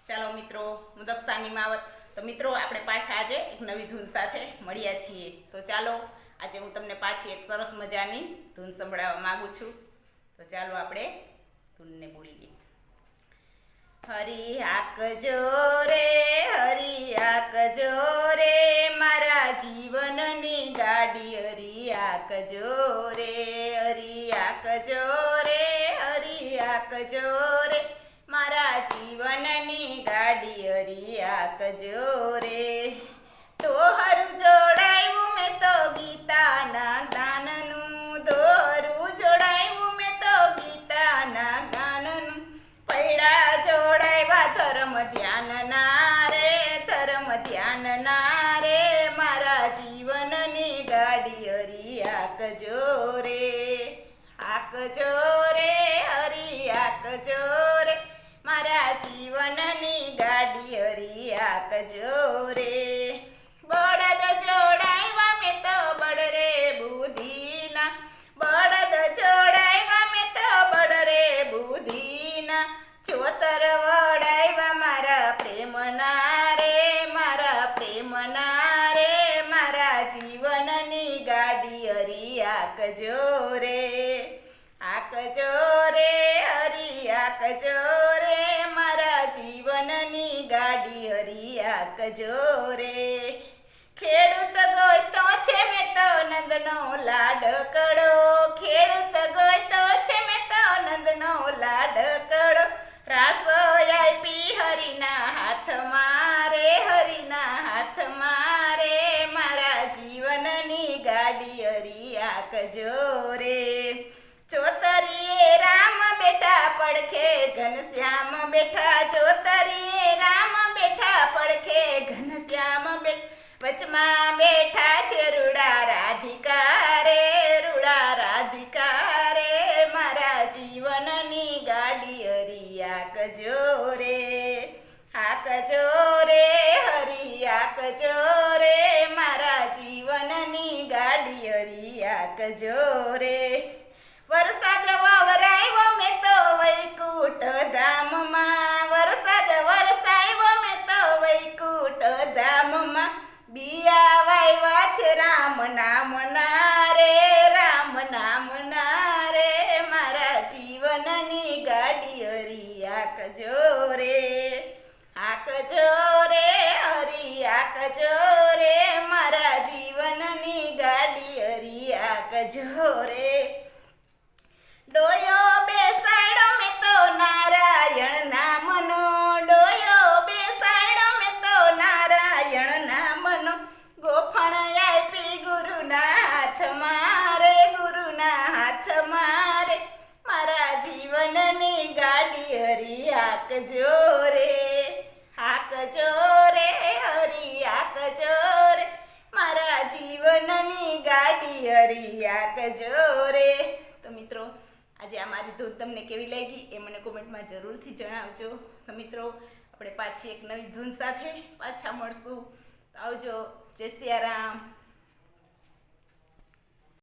ચાલો મિત્રો, હું દક્ષાની માવત. તો મિત્રો, આપણે પાછા આજે એક નવી ધૂન સાથે મળ્યા છીએ. તો ચાલો, આજે હું તમને પાછી એક સરસ મજાની ધૂન સંભળાવવા માંગુ છું. તો ચાલો આપણે ધૂનને બોલીએ. હરી હાકજો રે, હરી હાકજો રે, મારા જીવનની ગાડી હરી હાકજો રે, હરી હાકજો રે, હરી હાકજો રે, મારા જીવનની ગાડી હરી હાકજો રે. તો હરું જોડાયું મેં તો ગીતાના જ્ઞાનનું, તો હરું જોડાયું મેં તો ગીતાના જ્ઞાનનું, પૈડા જોડાવ્યા ધર્મ ધ્યાનના રે, ધર્મ ધ્યાનના રે, મારા જીવનની ગાડી હરી હાકજો રે, હાકજો રે, હરી હાકજો રે, મારા જીવનની ગાડી હરી હાકજો રે. બળદ જોડાવ્યા મેં તો બળ રે બુદ્ધિના, બળદ જોડાવ્યા મેં તો બળ રે બુદ્ધિના, ચોતર વડાવ્યા મારા પ્રેમના રે, મારા પ્રેમના રે, મારા જીવનની ગાડી હરી હાકજો રે, હાકજો રે, હરી હાકજો રે, મારા જીવનની ગાડી હરી હાકજો રે. ખેડૂત ગોયતો છે મેં તો નંદનો લાડકડો, ખેડૂત ગોયતો છે મેં તો નંદનો લાડકડો, રાસો આપી હરીના હાથમાં રે, હરીના હાથમાં રે, મારા જીવનની ગાડી હરી હાકજો રે. ચોતરીએ રામ બેઠા પડખે ઘનશ્યામ બેઠા, ચોતરીએ રામ બેઠા પડખે ઘનશ્યામ બેઠા, વચમાં બેઠા છે રૂડા રાધિકા રે, રૂડા રાધિકા રે, મારા જીવનની ગાડી હરી હાકજો રે, હાકજો રે, હરી હાકજો રે, મારા જીવનની ગાડી હરી હાકજો રે. વરસાદ વવરાવ્યો મેં તો વૈકુંઠ ધામમાં, વરસાદ વરસાવ્યો મેં તો વૈકુંઠ ધામમાં, બિયા વાવ્યા છે રામ નામના રે, રામ નામના રે, મારા જીવનની ગાડી હરી હાકજો રે, હાકજો રે, હરી હાકજો રે, મારા જીવનની ગાડી હરી હાકજો રે. ડોયો બેસાડ્યો મેં તો નારાયણ નામનો, ડોયો બેસાડ્યો મેં તો નારાયણ નામનો, ગોફણ આપી ગુરુના હાથમાં રે, ગુરુના હાથમાં રે, મારા જીવનની ગાડી હરી હાકજો રે, હાકજો રે, હરી હાકજો રે, મારા જીવનની ગાડી હરી હાકજો રે. તો મિત્રો, આજે આ મારી ધૂન તમને કેવી લાગી એ મને કોમેન્ટમાં જરૂરથી જણાવજો. તો મિત્રો, આપણે પાછી એક નવી ધૂન સાથે પાછા મળશું. આવજો. જય સિયારામ.